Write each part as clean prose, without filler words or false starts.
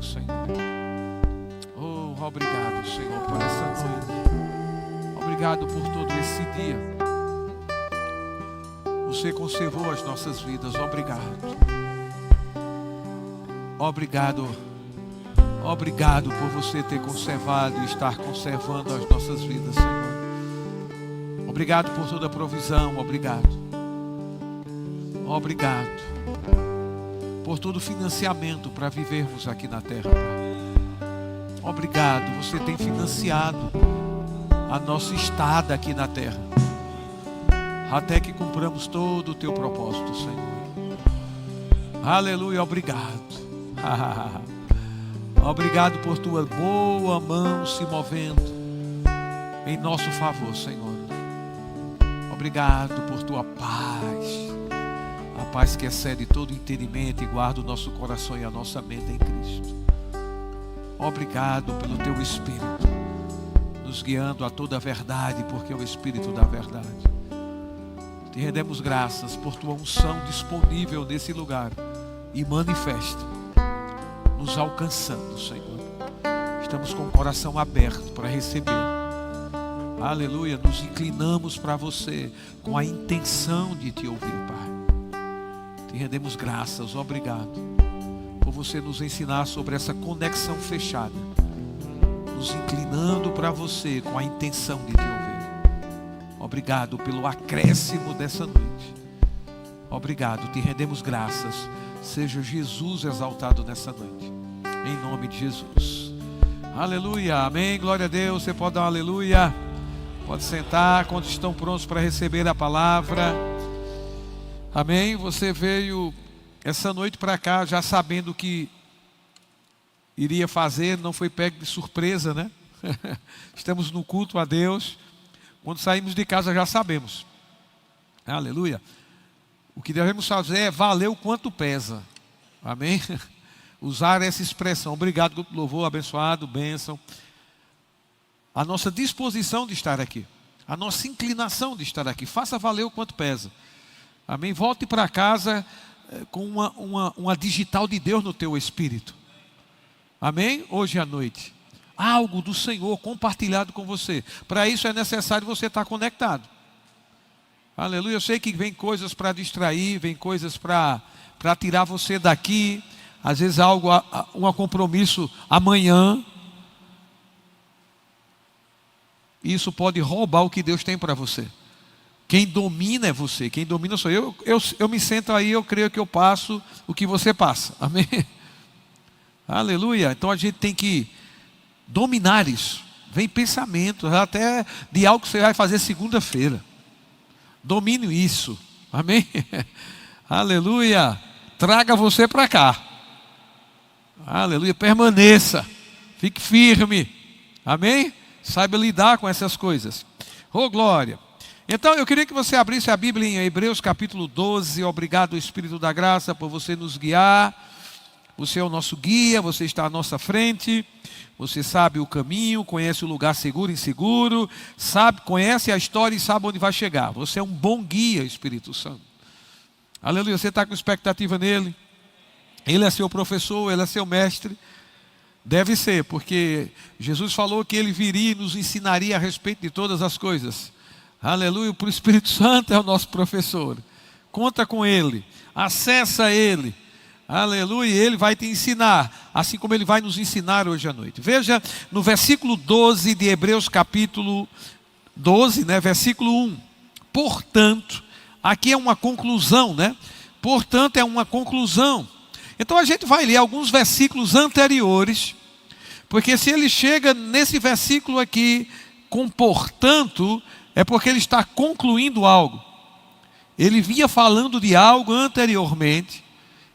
vivo, Senhor. Oh, obrigado, Senhor, por essa noite. Obrigado por todo esse dia. Você conservou as nossas vidas. Obrigado. Obrigado. Obrigado por você ter conservado e estar conservando as nossas vidas, Senhor. Obrigado por toda a provisão. Obrigado. Obrigado por todo o financiamento para vivermos aqui na terra. Obrigado. Você tem financiado a nossa estada aqui na terra, até que cumpramos todo o teu propósito, Senhor. Aleluia, obrigado. Obrigado por tua boa mão se movendo em nosso favor, Senhor. Obrigado por tua paz, a paz que excede todo entendimento e guarda o nosso coração e a nossa mente em Cristo. Obrigado pelo teu Espírito, nos guiando a toda a verdade, porque é o Espírito da verdade. Te rendemos graças por tua unção disponível nesse lugar e manifesta, nos alcançando, Senhor. Estamos com o coração aberto para receber. Aleluia, nos inclinamos para você com a intenção de te ouvir, Pai. Te rendemos graças, obrigado por você nos ensinar sobre essa conexão fechada, nos inclinando para você com a intenção de te ouvir. Obrigado pelo acréscimo dessa noite. Obrigado, te rendemos graças. Seja Jesus exaltado nessa noite, em nome de Jesus. Aleluia, amém, glória a Deus. Você pode dar um aleluia. Pode sentar. Quando estão prontos para receber a palavra, amém. Você veio essa noite para cá já sabendo o que iria fazer, não foi pego de surpresa, né? Estamos no culto a Deus. Quando saímos de casa já sabemos. Aleluia. O que devemos fazer é valer o quanto pesa. Amém? Usar essa expressão. Obrigado, louvor, abençoado, bênção. A nossa disposição de estar aqui, a nossa inclinação de estar aqui. Faça valer o quanto pesa. Amém? Volte para casa com uma digital de Deus no teu espírito. Amém? Hoje à noite. Algo do Senhor compartilhado com você. Para isso é necessário você estar conectado. Aleluia. Eu sei que vem coisas para distrair, vem coisas para tirar você daqui. Às vezes algo, um compromisso amanhã. Isso pode roubar o que Deus tem para você. Quem domina é você, quem domina sou eu. Eu me sento aí, eu creio que eu passo o que você passa. Amém? Aleluia. Então a gente tem que dominar isso. Vem pensamento, até de algo que você vai fazer segunda-feira. Domine isso. Amém? Aleluia. Traga você para cá. Aleluia. Permaneça. Fique firme. Amém? Saiba lidar com essas coisas. Oh, glória. Então eu queria que você abrisse a Bíblia em Hebreus capítulo 12. Obrigado, Espírito da Graça, por você nos guiar. Você é o nosso guia, você está à nossa frente. Você sabe o caminho, conhece o lugar seguro e inseguro, conhece a história e sabe onde vai chegar. Você é um bom guia, Espírito Santo. Aleluia, você está com expectativa nele? Ele é seu professor, ele é seu mestre. Deve ser, porque Jesus falou que ele viria e nos ensinaria a respeito de todas as coisas. Aleluia, o Espírito Santo é o nosso professor. Conta com ele, acessa ele. Aleluia, ele vai te ensinar, assim como ele vai nos ensinar hoje à noite. Veja no versículo 12 de Hebreus capítulo 12, né, versículo 1. Portanto, aqui é uma conclusão, né? Portanto, é uma conclusão. Então a gente vai ler alguns versículos anteriores, porque se ele chega nesse versículo aqui com portanto, é porque ele está concluindo algo. Ele vinha falando de algo anteriormente,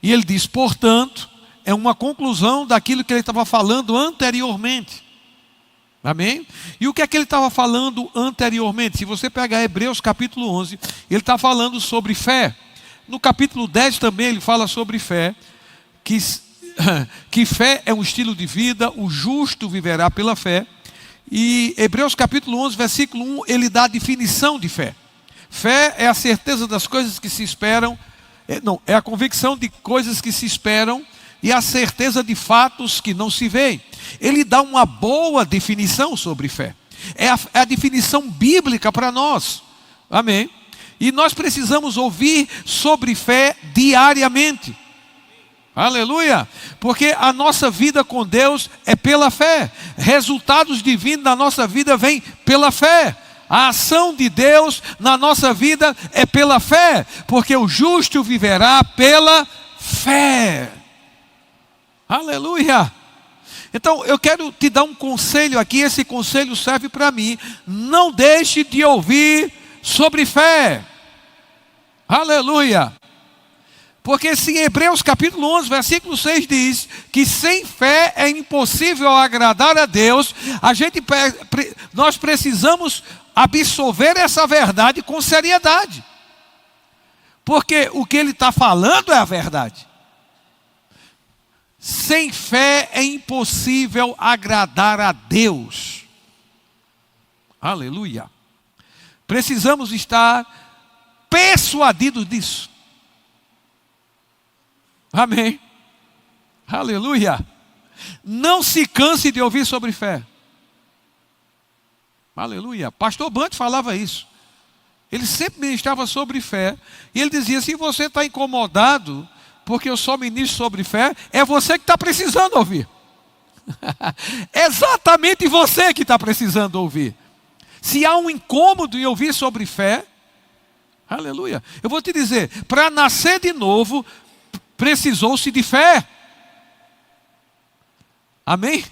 e ele diz, portanto, é uma conclusão daquilo que ele estava falando anteriormente. Amém? E o que é que ele estava falando anteriormente? Se você pegar Hebreus capítulo 11, ele está falando sobre fé. No capítulo 10 também ele fala sobre fé, que fé é um estilo de vida, o justo viverá pela fé. E Hebreus capítulo 11, versículo 1, ele dá a definição de fé. Fé é a certeza das coisas que se esperam. É a convicção de coisas que se esperam e a certeza de fatos que não se veem. Ele dá uma boa definição sobre fé. É a definição bíblica para nós. Amém? E nós precisamos ouvir sobre fé diariamente. Aleluia! Porque a nossa vida com Deus é pela fé. Resultados divinos na nossa vida vêm pela fé. A ação de Deus na nossa vida é pela fé. Porque o justo viverá pela fé. Aleluia! Então eu quero te dar um conselho aqui. Esse conselho serve para mim. Não deixe de ouvir sobre fé. Aleluia! Porque se Hebreus capítulo 11, versículo 6 diz que sem fé é impossível agradar a Deus, nós precisamos absorver essa verdade com seriedade. Porque o que ele está falando é a verdade. Sem fé é impossível agradar a Deus. Aleluia. Precisamos estar persuadidos disso. Amém. Aleluia. Não se canse de ouvir sobre fé. Aleluia. Pastor Bante falava isso. Ele sempre ministrava sobre fé. E ele dizia, se você está incomodado, porque eu só ministro sobre fé, é você que está precisando ouvir. Exatamente você que está precisando ouvir. Se há um incômodo em ouvir sobre fé, aleluia. Eu vou te dizer, para nascer de novo, precisou-se de fé. Amém?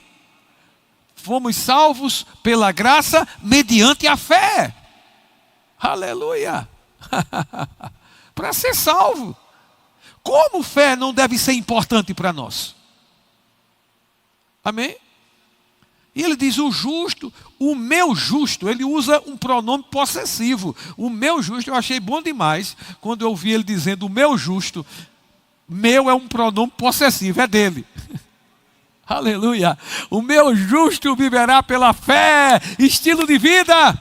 Fomos salvos pela graça mediante a fé. Aleluia. Para ser salvo. Como fé não deve ser importante para nós? Amém? E ele diz, o justo, o meu justo, ele usa um pronome possessivo. O meu justo, eu achei bom demais, quando eu ouvi ele dizendo, o meu justo. Meu é um pronome possessivo, é dele. Aleluia. O meu justo viverá pela fé, estilo de vida.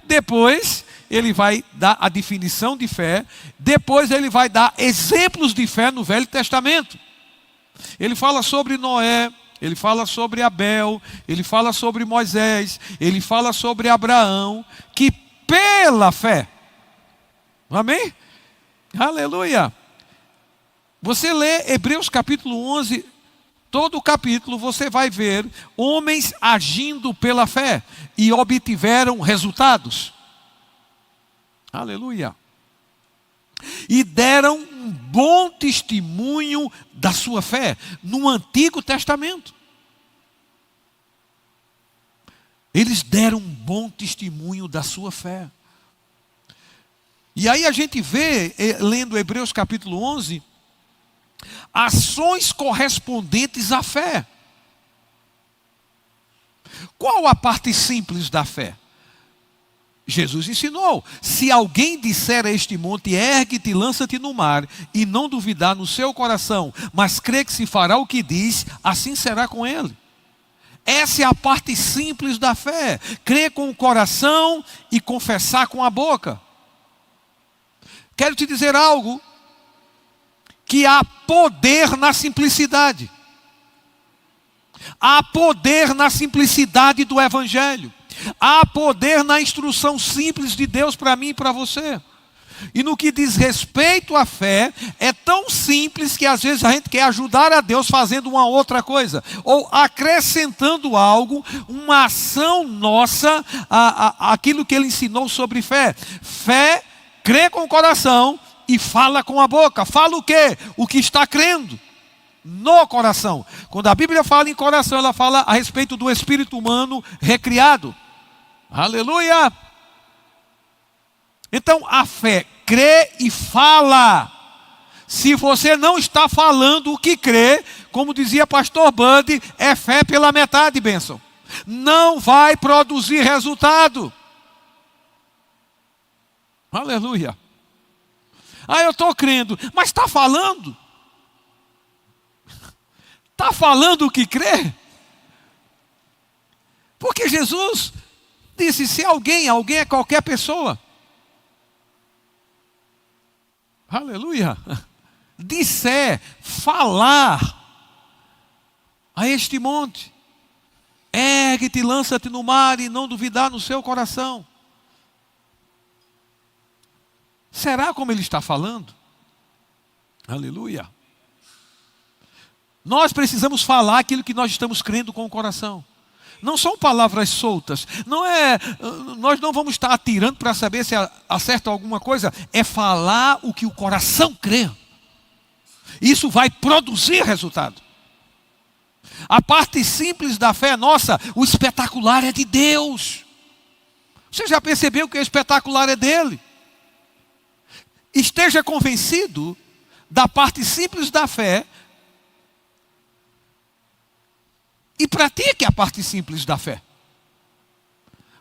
Depois, ele vai dar a definição de fé. Depois, ele vai dar exemplos de fé no Velho Testamento. Ele fala sobre Noé, ele fala sobre Abel, ele fala sobre Moisés, ele fala sobre Abraão, que pela fé. Amém? Aleluia. Você lê Hebreus capítulo 11, todo o capítulo você vai ver homens agindo pela fé e obtiveram resultados. Aleluia. E deram um bom testemunho da sua fé no Antigo Testamento. Eles deram um bom testemunho da sua fé. E aí a gente vê, lendo Hebreus capítulo 11, ações correspondentes à fé. Qual a parte simples da fé? Jesus ensinou, se alguém disser a este monte, ergue-te, lança-te no mar, e não duvidar no seu coração, mas crê que se fará o que diz, assim será com ele. Essa é a parte simples da fé, crer com o coração e confessar com a boca. Quero te dizer algo, que há poder na simplicidade. Há poder na simplicidade do Evangelho. Há poder na instrução simples de Deus para mim e para você. E no que diz respeito à fé, é tão simples que às vezes a gente quer ajudar a Deus fazendo uma outra coisa. Ou acrescentando algo, uma ação nossa, aquilo que ele ensinou sobre fé. Fé, crê com o coração e fala com a boca. Fala o quê? O que está crendo no coração. Quando a Bíblia fala em coração, ela fala a respeito do espírito humano recriado. Aleluia! Então a fé crê e fala. Se você não está falando o que crê, como dizia pastor Bud, é fé pela metade, bênção. Não vai produzir resultado. Aleluia! Ah, eu estou crendo, mas está falando? Está falando o que crê? Porque Jesus disse, se alguém é qualquer pessoa. Aleluia. Disser, falar. a este monte: ergue-te, lança-te no mar, e não duvidar no seu coração. Será como ele está falando? Aleluia. Nós precisamos falar aquilo que nós estamos crendo com o coração. Não são palavras soltas. Nós não vamos estar atirando para saber se acerta alguma coisa. É falar o que o coração crê. Isso vai produzir resultado. A parte simples da fé é nossa. O espetacular é de Deus. Você já percebeu que o espetacular é dele? Esteja convencido da parte simples da fé e pratique a parte simples da fé.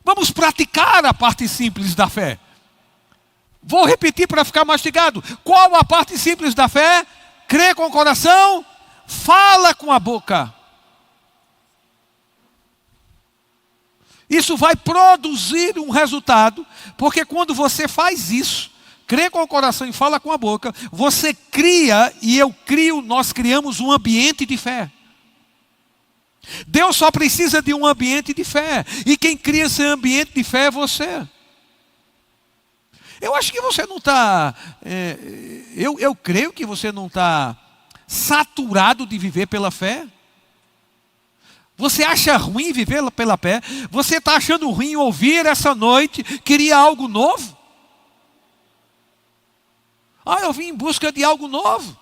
Vamos praticar a parte simples da fé. Vou repetir para ficar mastigado. Qual a parte simples da fé? Crê com o coração, fala com a boca. Isso vai produzir um resultado, porque quando você faz isso, crê com o coração e fala com a boca, você cria, e eu crio, nós criamos um ambiente de fé. Deus só precisa de um ambiente de fé. E quem cria esse ambiente de fé é você. Eu acho que você não está... eu creio que você não está saturado de viver pela fé. Você acha ruim viver pela fé? Você está achando ruim ouvir essa noite, queria algo novo? Eu vim em busca de algo novo.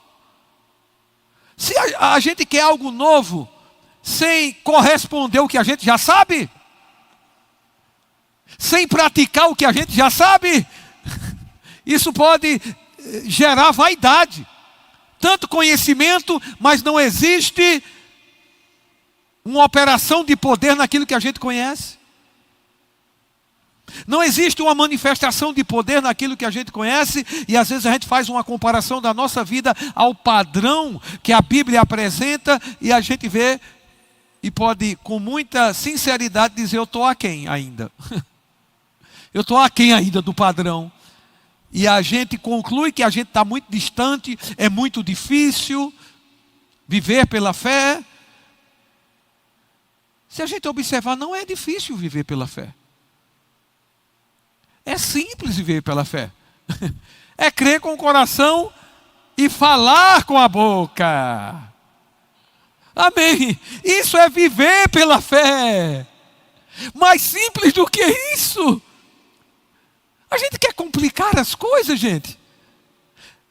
Se a gente quer algo novo, sem corresponder ao que a gente já sabe, sem praticar o que a gente já sabe, isso pode gerar vaidade. Tanto conhecimento, mas não existe uma operação de poder naquilo que a gente conhece. Não existe uma manifestação de poder naquilo que a gente conhece, e às vezes a gente faz uma comparação da nossa vida ao padrão que a Bíblia apresenta, e a gente vê e pode com muita sinceridade dizer: eu estou aquém ainda. Eu estou aquém ainda do padrão. E a gente conclui que a gente está muito distante, é muito difícil viver pela fé. Se a gente observar, não é difícil viver pela fé. É simples viver pela fé. É crer com o coração e falar com a boca. Amém. Isso é viver pela fé. Mais simples do que isso. A gente quer complicar as coisas, gente.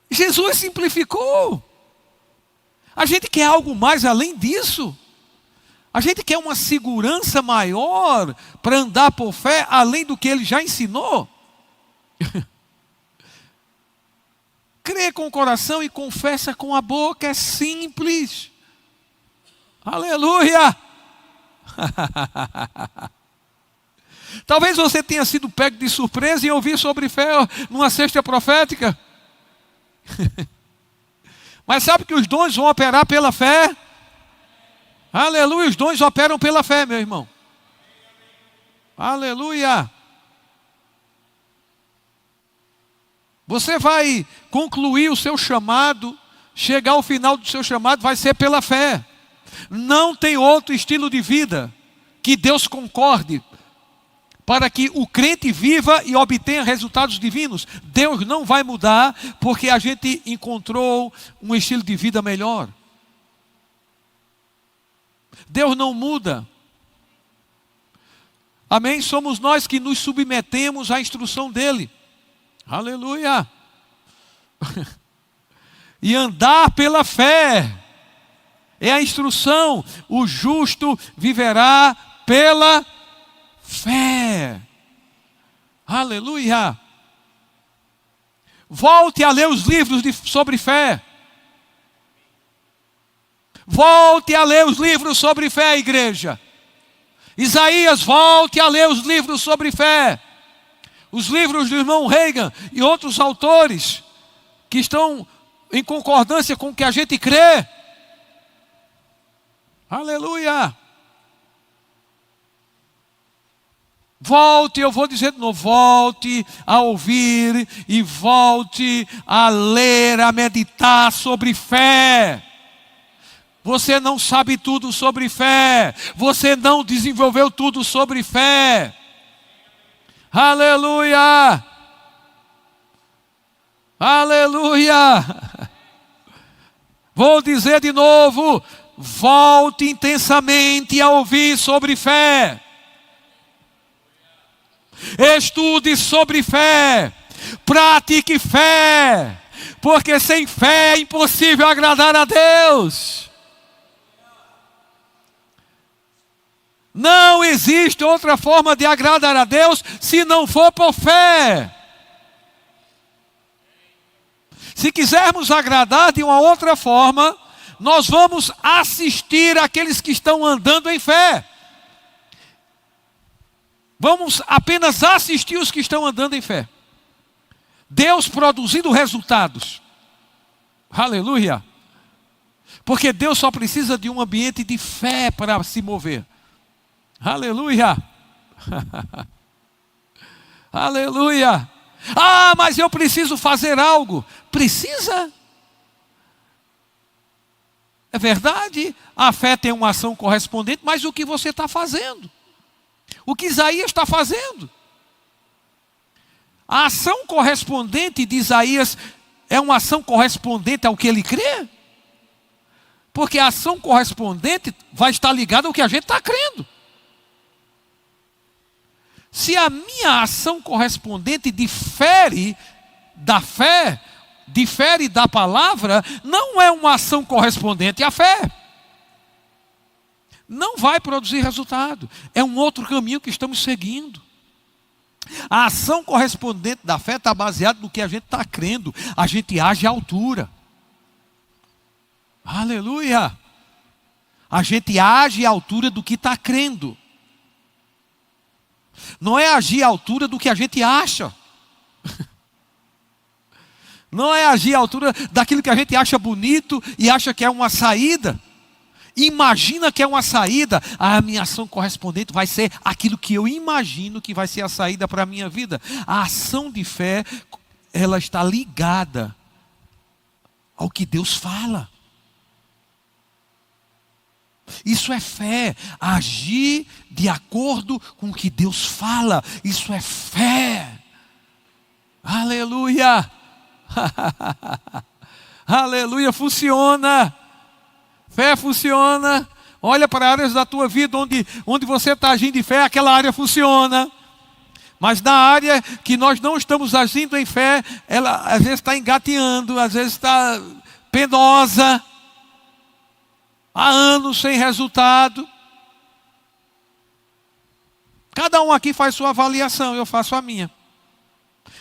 Jesus simplificou. A gente quer algo mais além disso. A gente quer uma segurança maior para andar por fé, além do que ele já ensinou. Crê com o coração e confessa com a boca, é simples. Aleluia! Talvez você tenha sido pego de surpresa em ouvir sobre fé numa cesta profética. Mas sabe que os dons vão operar pela fé? Aleluia, os dons operam pela fé, meu irmão. Aleluia. Você vai concluir o seu chamado, chegar ao final do seu chamado, vai ser pela fé. Não tem outro estilo de vida que Deus concorde para que o crente viva e obtenha resultados divinos. Deus não vai mudar porque a gente encontrou um estilo de vida melhor. Deus não muda. Amém? Somos nós que nos submetemos à instrução dele. Aleluia. E andar pela fé é a instrução. O justo viverá pela fé. Aleluia. Volte a ler os livros sobre fé. Volte a ler os livros sobre fé, igreja. Isaías, volte a ler os livros sobre fé. Os livros do irmão Reagan e outros autores que estão em concordância com o que a gente crê. Aleluia. Volte, eu vou dizer de novo, volte a ouvir e volte a ler, a meditar sobre fé. Você não sabe tudo sobre fé. Você não desenvolveu tudo sobre fé. Aleluia! Aleluia! Vou dizer de novo: volte intensamente a ouvir sobre fé. Estude sobre fé. Pratique fé. Porque sem fé é impossível agradar a Deus. Não existe outra forma de agradar a Deus se não for por fé. Se quisermos agradar de uma outra forma, nós vamos assistir aqueles que estão andando em fé. Vamos apenas assistir os que estão andando em fé. Deus produzindo resultados. Aleluia. Porque Deus só precisa de um ambiente de fé para se mover. Aleluia. Aleluia. Ah, mas eu preciso fazer algo. Precisa? É verdade, a fé tem uma ação correspondente, mas o que você está fazendo? O que Isaías está fazendo? A ação correspondente de Isaías é uma ação correspondente ao que ele crê? Porque a ação correspondente vai estar ligada ao que a gente está crendo. Se a minha ação correspondente difere da fé, difere da palavra, não é uma ação correspondente à fé. Não vai produzir resultado. É um outro caminho que estamos seguindo. A ação correspondente da fé está baseada no que a gente está crendo. A gente age à altura. Aleluia! A gente age à altura do que está crendo. Não é agir à altura do que a gente acha. Não é agir à altura daquilo que a gente acha bonito e acha que é uma saída. Imagina que é uma saída. A minha ação correspondente vai ser aquilo que eu imagino que vai ser a saída para a minha vida. A ação de fé, ela está ligada ao que Deus fala. Isso é fé, agir de acordo com o que Deus fala. Isso é fé. Aleluia. Aleluia, funciona. Fé funciona. Olha para áreas da tua vida onde você está agindo em fé, aquela área funciona. Mas na área que nós não estamos agindo em fé, ela às vezes está engateando, às vezes está penosa. Há anos sem resultado. Cada um aqui faz sua avaliação, eu faço a minha.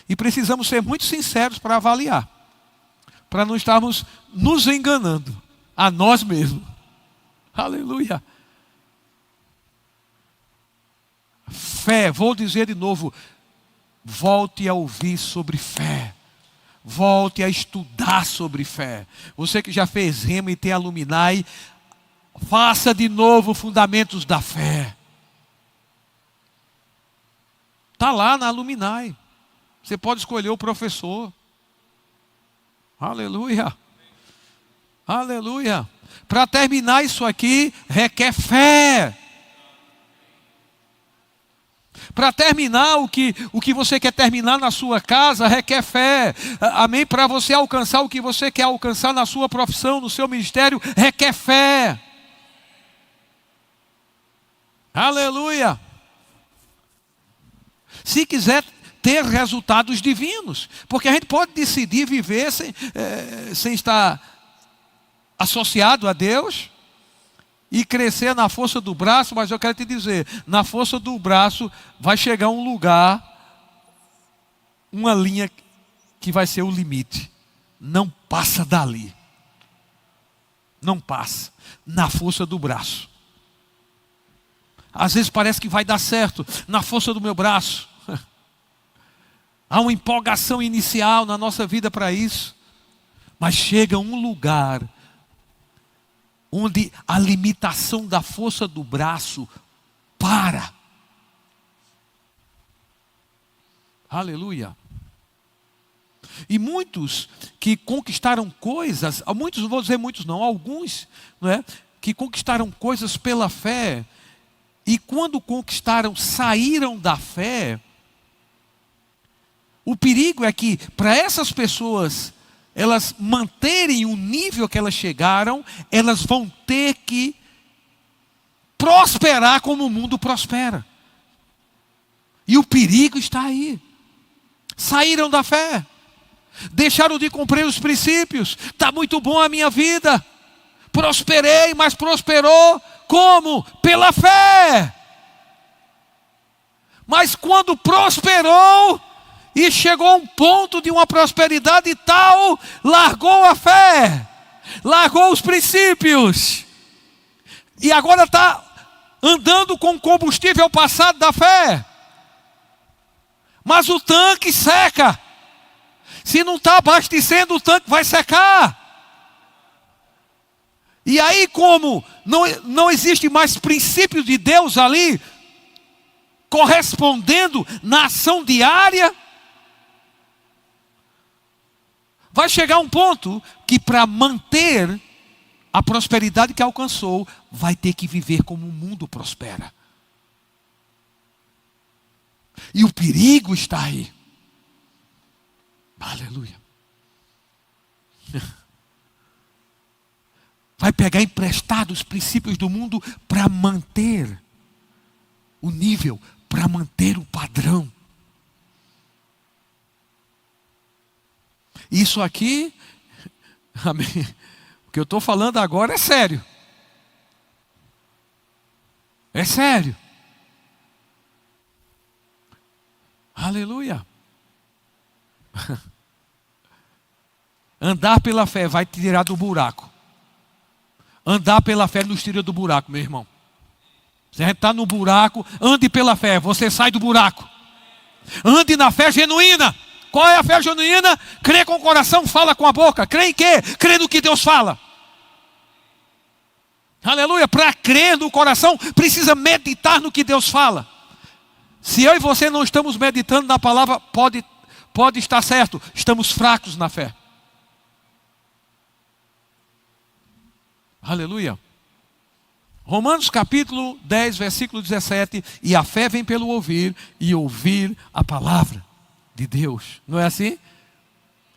E precisamos ser muito sinceros para avaliar. Para não estarmos nos enganando a nós mesmos. Aleluia. Fé, vou dizer de novo. Volte a ouvir sobre fé. Volte a estudar sobre fé. Você que já fez Rema e tem Aluminai, faça de novo Fundamentos da Fé. Está lá na Aluminai. Você pode escolher o professor. Aleluia. Aleluia. Para terminar isso aqui, requer fé. Para terminar o que você quer terminar na sua casa, requer fé. Amém? Para você alcançar o que você quer alcançar na sua profissão, no seu ministério, requer fé. Aleluia. Se quiser ter resultados divinos, porque a gente pode decidir viver sem estar associado a Deus e crescer na força do braço, mas eu quero te dizer, na força do braço vai chegar um lugar, uma linha que vai ser o limite. Não passa dali. Não passa. Na força do braço. Às vezes parece que vai dar certo na força do meu braço. Há uma empolgação inicial na nossa vida para isso. Mas chega um lugar onde a limitação da força do braço para. Aleluia. E muitos que conquistaram coisas, muitos, não vou dizer muitos não, alguns, não é? Que conquistaram coisas pela fé, e quando conquistaram, saíram da fé. O perigo é que para essas pessoas, elas manterem o nível que elas chegaram, elas vão ter que prosperar como o mundo prospera. E o perigo está aí. Saíram da fé, deixaram de cumprir os princípios. Está muito bom a minha vida, prosperei, mas prosperou como? Pela fé. Mas quando prosperou e chegou a um ponto de uma prosperidade tal, largou a fé, largou os princípios, e agora está andando com o combustível passado da fé. Mas o tanque seca. Se não está abastecendo, o tanque vai secar. E aí, como não existe mais princípio de Deus ali, correspondendo na ação diária, vai chegar um ponto que, para manter a prosperidade que alcançou, vai ter que viver como o mundo prospera. E o perigo está aí. Aleluia. Vai pegar emprestado os princípios do mundo para manter o nível, para manter o padrão. Isso aqui, amém, o que eu estou falando agora é sério. É sério. Aleluia. Andar pela fé vai te tirar do buraco. Andar pela fé nos tira do buraco, meu irmão. Se a gente está no buraco, ande pela fé, você sai do buraco. Ande na fé genuína. Qual é a fé genuína? Crê com o coração, fala com a boca. Crê em quê? Crê no que Deus fala. Aleluia. Para crer no coração, precisa meditar no que Deus fala. Se eu e você não estamos meditando na palavra, pode estar certo, estamos fracos na fé. Aleluia. Romanos capítulo 10, versículo 17. E a fé vem pelo ouvir, e ouvir a palavra de Deus. Não é assim?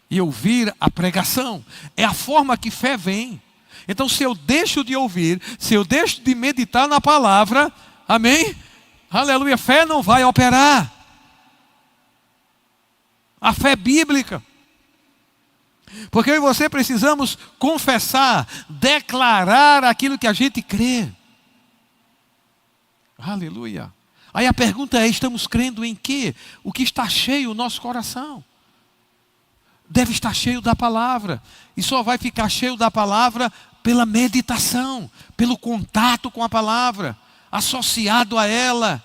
E ouvir a pregação. É a forma que fé vem. Então, se eu deixo de ouvir, se eu deixo de meditar na palavra, amém? Aleluia, fé não vai operar. A fé bíblica. Porque eu e você precisamos confessar, declarar aquilo que a gente crê. Aleluia. Aí a pergunta é, estamos crendo em quê? O que está cheio o nosso coração? Deve estar cheio da palavra. E só vai ficar cheio da palavra pela meditação, pelo contato com a palavra, associado a ela,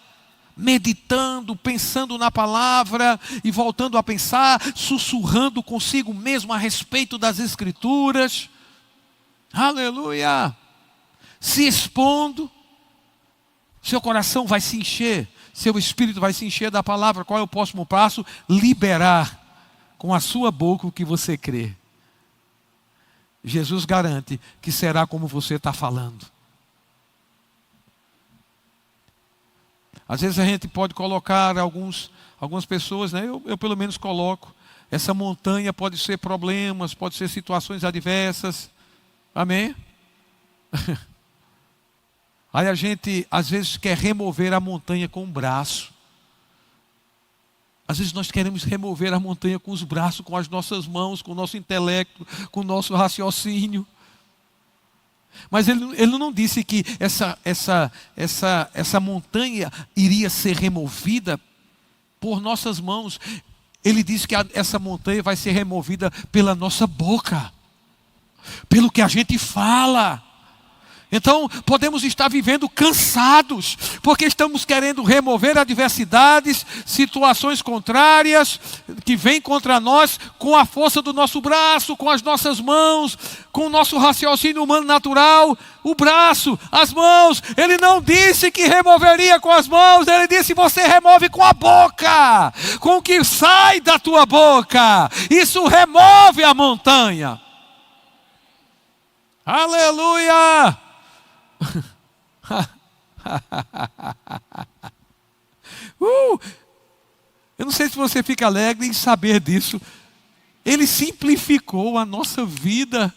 meditando, pensando na palavra e voltando a pensar, sussurrando consigo mesmo a respeito das Escrituras. Aleluia! Se expondo, seu coração vai se encher, seu espírito vai se encher da palavra. Qual é o próximo passo? Liberar com a sua boca o que você crê. Jesus garante que será como você está falando. Às vezes a gente pode colocar algumas pessoas, né? Eu pelo menos coloco. Essa montanha pode ser problemas, pode ser situações adversas. Amém? Aí a gente às vezes quer remover a montanha com o braço. Às vezes nós queremos remover a montanha com os braços, com as nossas mãos, com o nosso intelecto, com o nosso raciocínio. Mas ele não disse que essa montanha iria ser removida por nossas mãos. Ele disse que essa montanha vai ser removida pela nossa boca, pelo que a gente fala. Então, podemos estar vivendo cansados, porque estamos querendo remover adversidades, situações contrárias que vêm contra nós com a força do nosso braço, com as nossas mãos, com o nosso raciocínio humano natural. O braço, as mãos, ele não disse que removeria com as mãos, ele disse: você remove com a boca, com o que sai da tua boca. Isso remove a montanha. Aleluia! Eu não sei se você fica alegre em saber disso. Ele simplificou a nossa vida.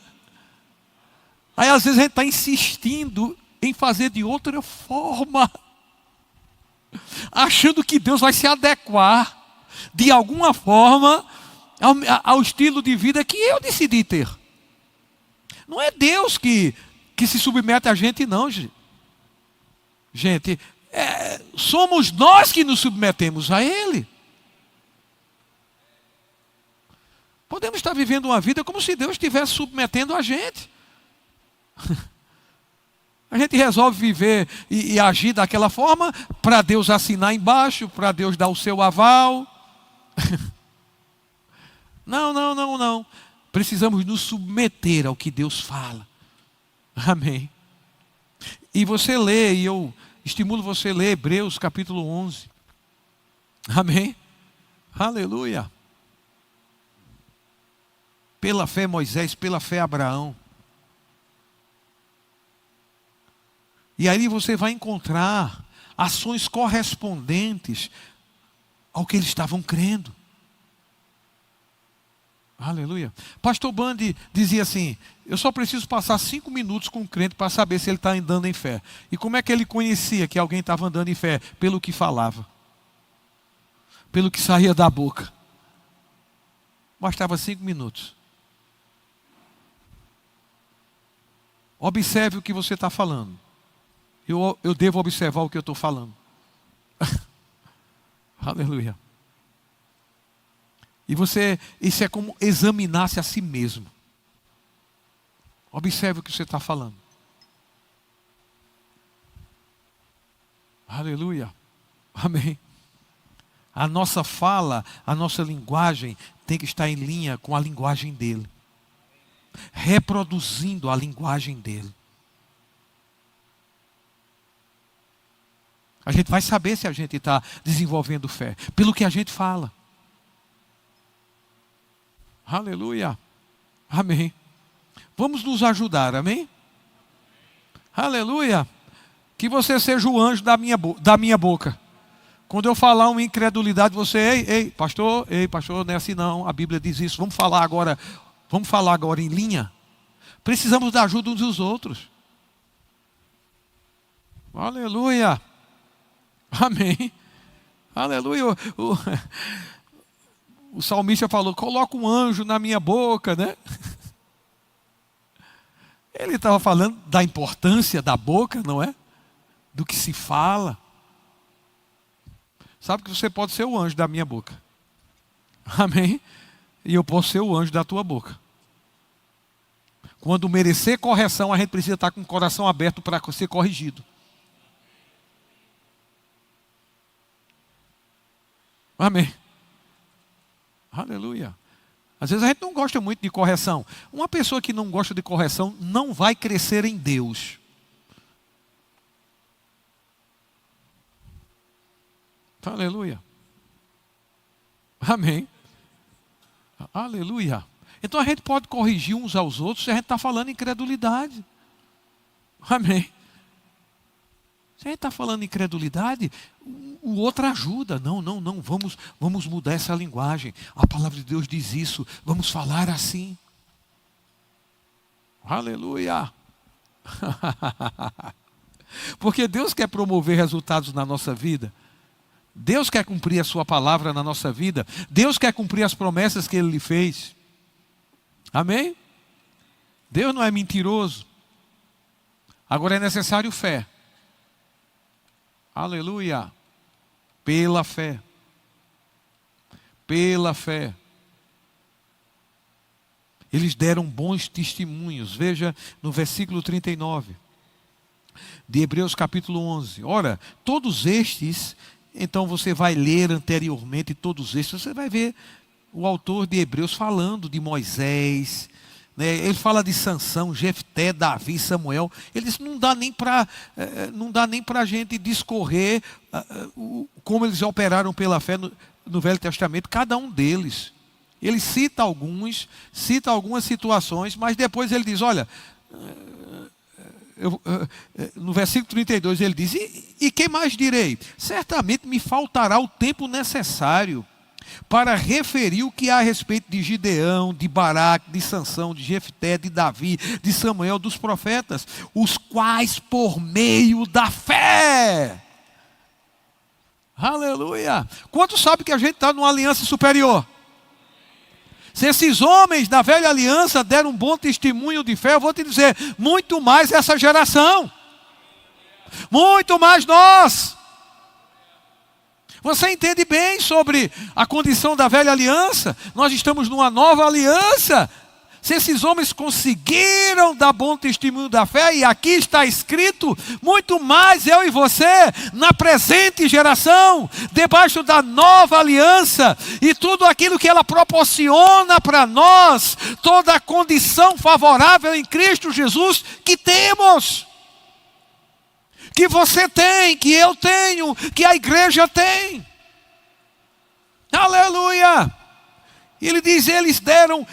Aí às vezes a gente está insistindo em fazer de outra forma, achando que Deus vai se adequar de alguma forma ao estilo de vida que eu decidi ter. Não é Deus que se submete a gente, não, gente. Somos nós que nos submetemos a Ele. Podemos estar vivendo uma vida como se Deus estivesse submetendo a gente. A gente resolve viver e agir daquela forma para Deus assinar embaixo, para Deus dar o seu aval. Não. Precisamos nos submeter ao que Deus fala. Amém. E você lê, e eu estimulo você a ler Hebreus capítulo 11. Amém. Aleluia. Pela fé Moisés, pela fé Abraão. E aí você vai encontrar ações correspondentes ao que eles estavam crendo. Aleluia. Pastor Bundy dizia assim: eu só preciso passar 5 minutos com o crente para saber se ele está andando em fé. E como é que ele conhecia que alguém estava andando em fé? Pelo que falava, pelo que saía da boca. Bastava 5 minutos. Observe o que você está falando. Eu devo observar o que eu estou falando. Aleluia. E isso é como examinar-se a si mesmo. Observe o que você está falando. Aleluia. Amém. A nossa fala, a nossa linguagem tem que estar em linha com a linguagem dele. Reproduzindo a linguagem dele. A gente vai saber se a gente está desenvolvendo fé pelo que a gente fala. Aleluia. Amém. Vamos nos ajudar, amém? Aleluia. Que você seja o anjo da minha boca. Quando eu falar uma incredulidade, você: ei, pastor, não é assim não. A Bíblia diz isso. Vamos falar agora em linha. Precisamos da ajuda uns dos outros. Aleluia. Amém. Aleluia. O salmista falou: coloca um anjo na minha boca, né? Ele estava falando da importância da boca, não é? Do que se fala. Sabe que você pode ser o anjo da minha boca. Amém? E eu posso ser o anjo da tua boca. Quando merecer correção, a gente precisa estar com o coração aberto para ser corrigido. Amém. Aleluia. Às vezes a gente não gosta muito de correção. Uma pessoa que não gosta de correção não vai crescer em Deus. Aleluia. Amém. Aleluia. Então a gente pode corrigir uns aos outros se a gente está falando incredulidade. Amém. Se a gente está falando incredulidade, o outro ajuda. Não, vamos mudar essa linguagem. A palavra de Deus diz isso, vamos falar assim. Aleluia. Porque Deus quer promover resultados na nossa vida. Deus quer cumprir a sua palavra na nossa vida. Deus quer cumprir as promessas que Ele lhe fez. Amém? Deus não é mentiroso. Agora é necessário fé. Aleluia. Pela fé. Pela fé. Eles deram bons testemunhos. Veja no versículo 39. de Hebreus capítulo 11. Ora, todos estes, então você vai ler anteriormente todos estes, você vai ver o autor de Hebreus falando de Moisés, né? Ele fala de Sansão, Jefté, Davi, Samuel. Ele diz, não dá nem para a gente discorrer como eles operaram pela fé no Velho Testamento, cada um deles. Ele cita algumas situações, mas depois ele diz, olha, no versículo 32 ele diz, e que mais direi? Certamente me faltará o tempo necessário para referir o que há a respeito de Gideão, de Baraque, de Sansão, de Jefté, de Davi, de Samuel, dos profetas, os quais por meio da fé. Aleluia! Quantos sabem que a gente está numa aliança superior? Se esses homens da velha aliança deram um bom testemunho de fé, eu vou te dizer, muito mais essa geração. Muito mais nós. Você entende bem sobre a condição da velha aliança? Nós estamos numa nova aliança. Se esses homens conseguiram dar bom testemunho da fé, e aqui está escrito, muito mais eu e você, na presente geração, debaixo da nova aliança, e tudo aquilo que ela proporciona para nós, toda a condição favorável em Cristo Jesus que temos, que você tem, que eu tenho, que a igreja tem. Aleluia! Ele diz, eles deram,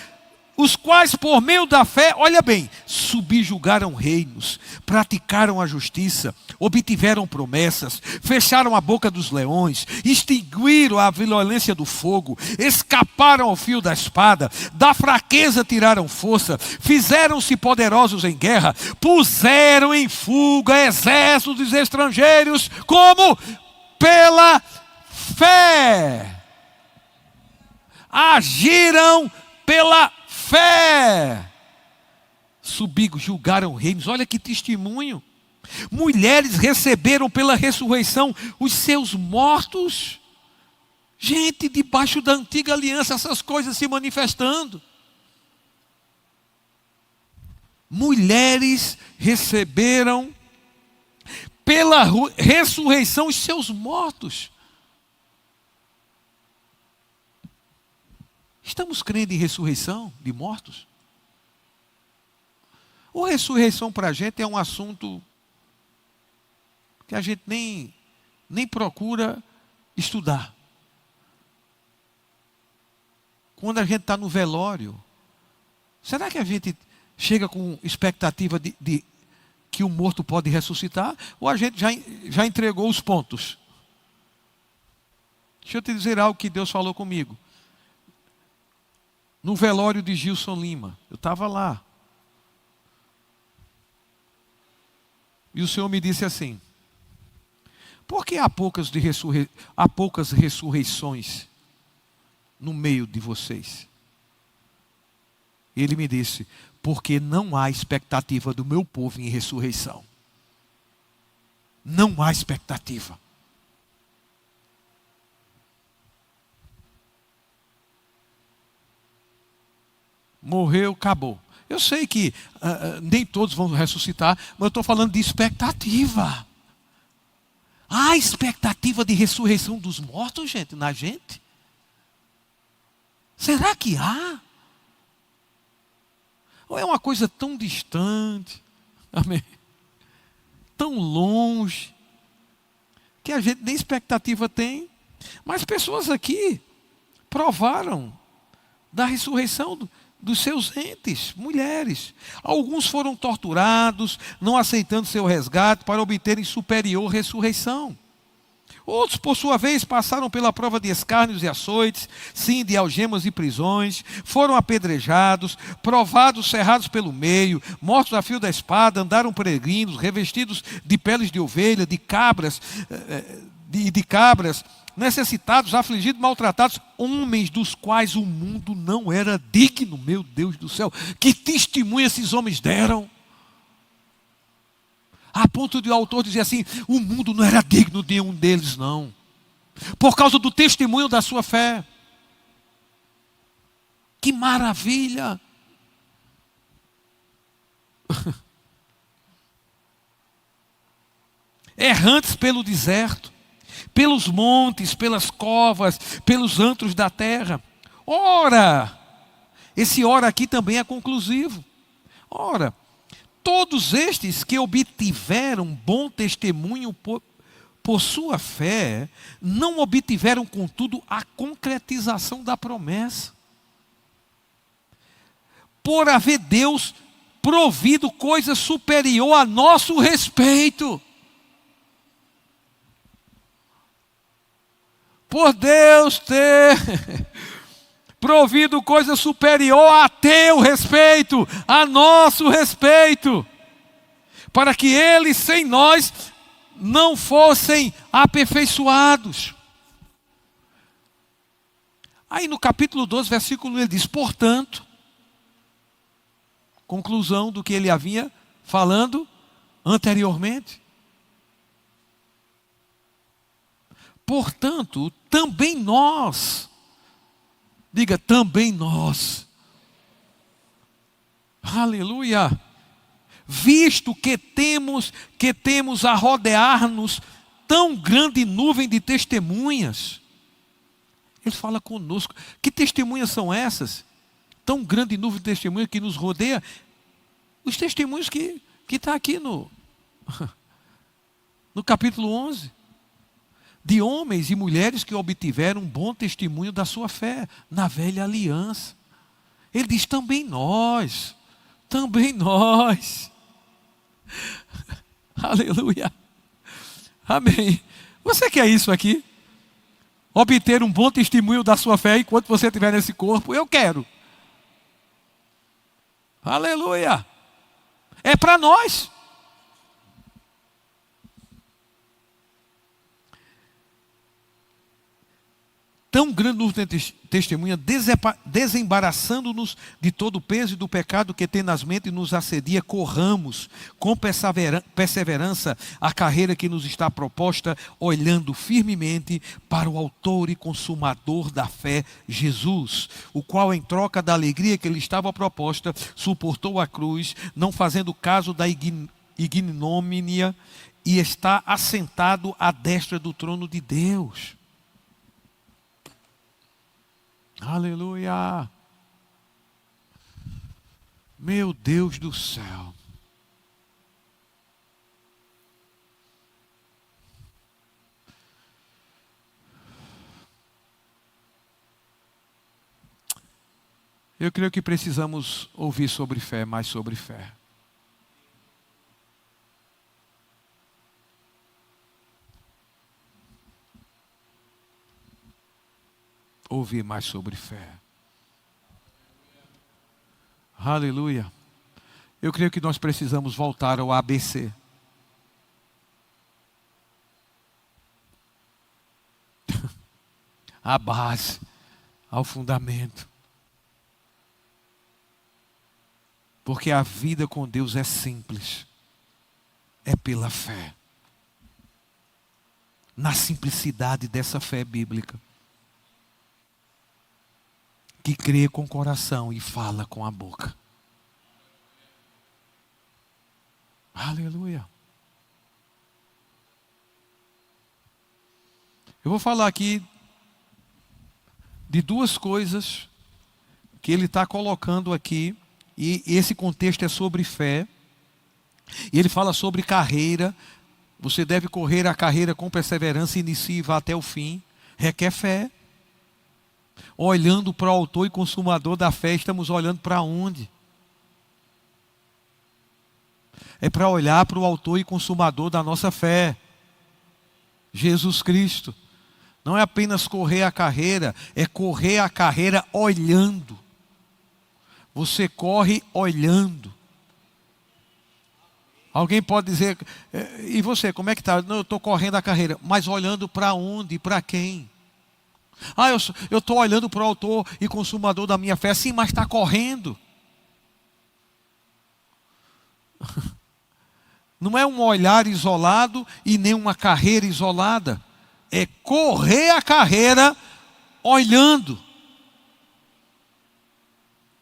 os quais por meio da fé, olha bem, subjugaram reinos, praticaram a justiça, obtiveram promessas, fecharam a boca dos leões, extinguiram a violência do fogo, escaparam ao fio da espada, da fraqueza tiraram força, fizeram-se poderosos em guerra, puseram em fuga exércitos estrangeiros, como? Pela fé. Agiram pela fé. Subjugaram reinos. Olha que testemunho. Mulheres receberam pela ressurreição os seus mortos. Gente, debaixo da antiga aliança, essas coisas se manifestando. Mulheres receberam pela ressurreição os seus mortos. Estamos crendo em ressurreição de mortos? Ou ressurreição para a gente é um assunto que a gente nem procura estudar? Quando a gente está no velório, será que a gente chega com expectativa de que o morto pode ressuscitar? Ou a gente já entregou os pontos? Deixa eu te dizer algo que Deus falou comigo. No velório de Gilson Lima, eu estava lá. E o Senhor me disse assim, por que há poucas ressurreições no meio de vocês? E Ele me disse, porque não há expectativa do meu povo em ressurreição. Não há expectativa. Morreu, acabou. Eu sei que nem todos vão ressuscitar, mas eu estou falando de expectativa. Há expectativa de ressurreição dos mortos, gente, na gente? Será que há? Ou é uma coisa tão distante, amém? Tão longe, que a gente nem expectativa tem? Mas pessoas aqui provaram da ressurreição dos seus entes, mulheres. Alguns foram torturados, não aceitando seu resgate para obterem superior ressurreição. Outros, por sua vez, passaram pela prova de escárnios e açoites, sim, de algemas e prisões, foram apedrejados, provados, cerrados pelo meio, mortos a fio da espada, andaram peregrinos, revestidos de peles de ovelha, de cabras, necessitados, afligidos, maltratados, homens dos quais o mundo não era digno. Meu Deus do céu, que testemunho esses homens deram, a ponto de o autor dizer assim, o mundo não era digno de um deles não, por causa do testemunho da sua fé. Que maravilha! errantes pelo deserto, pelos montes, pelas covas, pelos antros da terra. Ora, esse ora aqui também é conclusivo. Ora, todos estes que obtiveram bom testemunho por sua fé, não obtiveram, contudo, a concretização da promessa. Por haver Deus provido coisa superior a nosso respeito. Por Deus ter provido coisa superior a teu respeito, a nosso respeito, para que eles sem nós não fossem aperfeiçoados. Aí no capítulo 12, versículo 1, ele diz: portanto, conclusão do que ele havia falando anteriormente. Portanto, também nós, diga, também nós, aleluia, visto que temos a rodear-nos tão grande nuvem de testemunhas. Ele fala conosco. Que testemunhas são essas? Tão grande nuvem de testemunhas que nos rodeia. Os testemunhos que está aqui no capítulo 11. De homens e mulheres que obtiveram um bom testemunho da sua fé na velha aliança. Ele diz: também nós. Aleluia. Amém. Você quer isso aqui? Obter um bom testemunho da sua fé enquanto você estiver nesse corpo? Eu quero. Aleluia. É para nós. Tão grande nuvem de testemunha, desembaraçando-nos de todo o peso e do pecado que tenazmente nos assedia, corramos com perseverança a carreira que nos está proposta, olhando firmemente para o autor e consumador da fé, Jesus, o qual, em troca da alegria que lhe estava proposta, suportou a cruz, não fazendo caso da ignomínia, e está assentado à destra do trono de Deus. Aleluia. Meu Deus do céu. Eu creio que precisamos ouvir sobre fé, mais sobre fé. Ouvir mais sobre fé. Aleluia. Eu creio que nós precisamos voltar ao ABC. À base, ao fundamento. Porque a vida com Deus é simples. É pela fé. Na simplicidade dessa fé bíblica. Que crê com o coração e fala com a boca. Aleluia. Eu vou falar aqui de duas coisas que ele está colocando aqui, e esse contexto é sobre fé, e ele fala sobre carreira. Você deve correr a carreira com perseverança, inicie e vá até o fim. Requer fé. Olhando para o autor e consumador da fé, estamos olhando para onde? É para olhar para o autor e consumador da nossa fé, Jesus Cristo. Não é apenas correr a carreira, é correr a carreira olhando. Você corre olhando. Alguém pode dizer: e você, como é que está? Não, eu estou correndo a carreira, mas olhando para onde e para quem? Eu estou olhando para o autor e consumador da minha fé. Sim, mas está correndo. Não é um olhar isolado e nem uma carreira isolada. É correr a carreira olhando.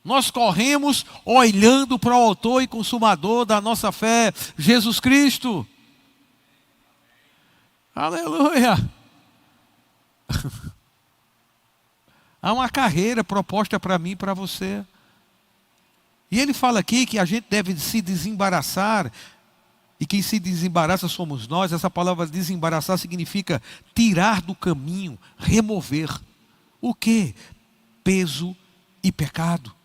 Nós corremos olhando para o autor e consumador da nossa fé, Jesus Cristo. Aleluia! Há uma carreira proposta para mim e para você. E ele fala aqui que a gente deve se desembaraçar, e quem se desembaraça somos nós. Essa palavra desembaraçar significa tirar do caminho, remover. O quê? Peso e pecado.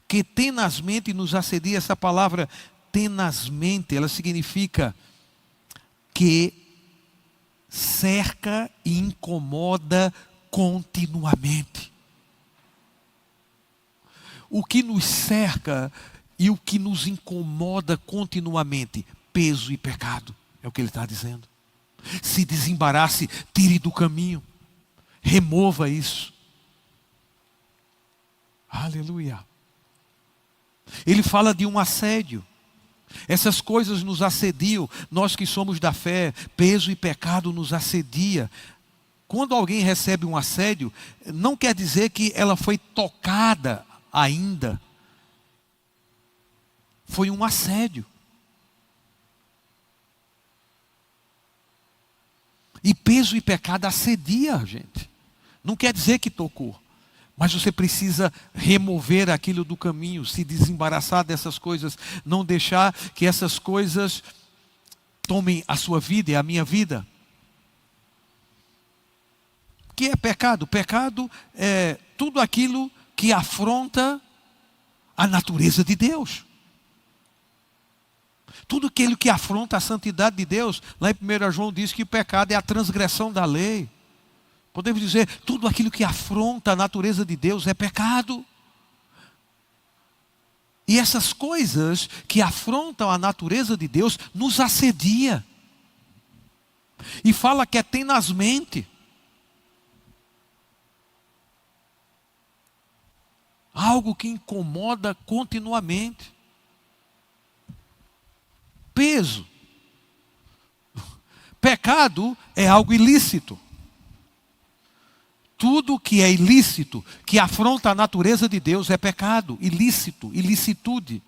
Que tenazmente nos assedia. Essa palavra tenazmente, ela significa que cerca e incomoda continuamente. O que nos cerca e o que nos incomoda continuamente, peso e pecado, é o que ele está dizendo. Se desembarace, tire do caminho, remova isso. Aleluia. Ele fala de um assédio. Essas coisas nos assediam, nós que somos da fé, peso e pecado nos assedia. Quando alguém recebe um assédio, não quer dizer que ela foi tocada ainda. Foi um assédio. E peso e pecado assedia a gente. Não quer dizer que tocou. Mas você precisa remover aquilo do caminho, se desembaraçar dessas coisas, não deixar que essas coisas tomem a sua vida e a minha vida. O que é pecado? Pecado é tudo aquilo que afronta a natureza de Deus. Tudo aquilo que afronta a santidade de Deus. Lá em 1 João diz que o pecado é a transgressão da lei. Podemos dizer, tudo aquilo que afronta a natureza de Deus é pecado. E essas coisas que afrontam a natureza de Deus nos assedia. E fala que é tenazmente. Algo que incomoda continuamente. Peso. Pecado é algo ilícito. Tudo que é ilícito, que afronta a natureza de Deus é pecado, ilícito, ilicitude.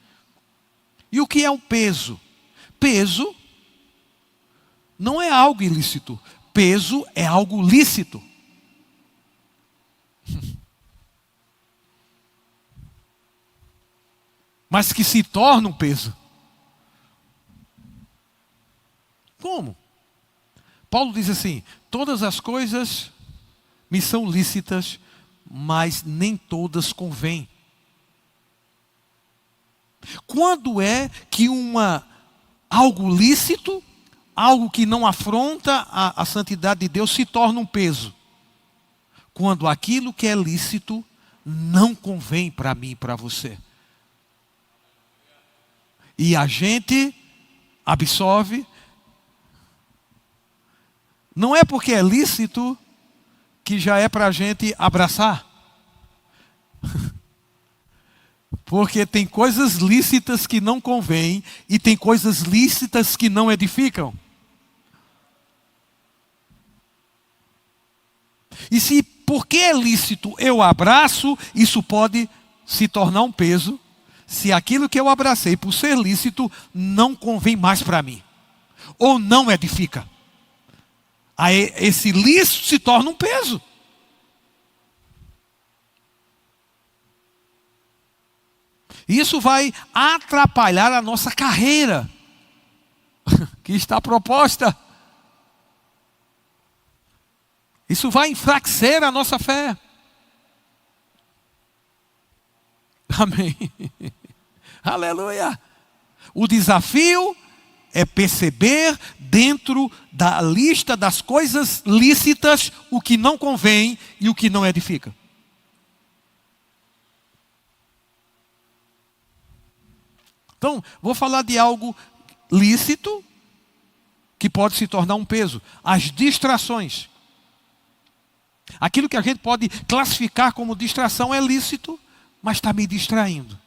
E o que é um peso? Peso não é algo ilícito. Peso é algo lícito. Mas que se torna um peso. Como? Paulo diz assim: todas as coisas me são lícitas, mas nem todas convêm. Quando é que algo lícito, algo que não afronta a santidade de Deus, se torna um peso? Quando aquilo que é lícito não convém para mim e para você. E a gente absorve. Não é porque é lícito que já é para a gente abraçar. Porque tem coisas lícitas que não convêm e tem coisas lícitas que não edificam. E se porque é lícito eu abraço, isso pode se tornar um peso, se aquilo que eu abracei por ser lícito não convém mais para mim, ou não edifica. Aí esse lícito se torna um peso. Isso vai atrapalhar a nossa carreira, que está proposta. Isso vai enfraquecer a nossa fé. Amém. Aleluia. O desafio é perceber dentro da lista das coisas lícitas o que não convém e o que não edifica. Então, vou falar de algo lícito que pode se tornar um peso. As distrações. Aquilo que a gente pode classificar como distração é lícito, mas está me distraindo.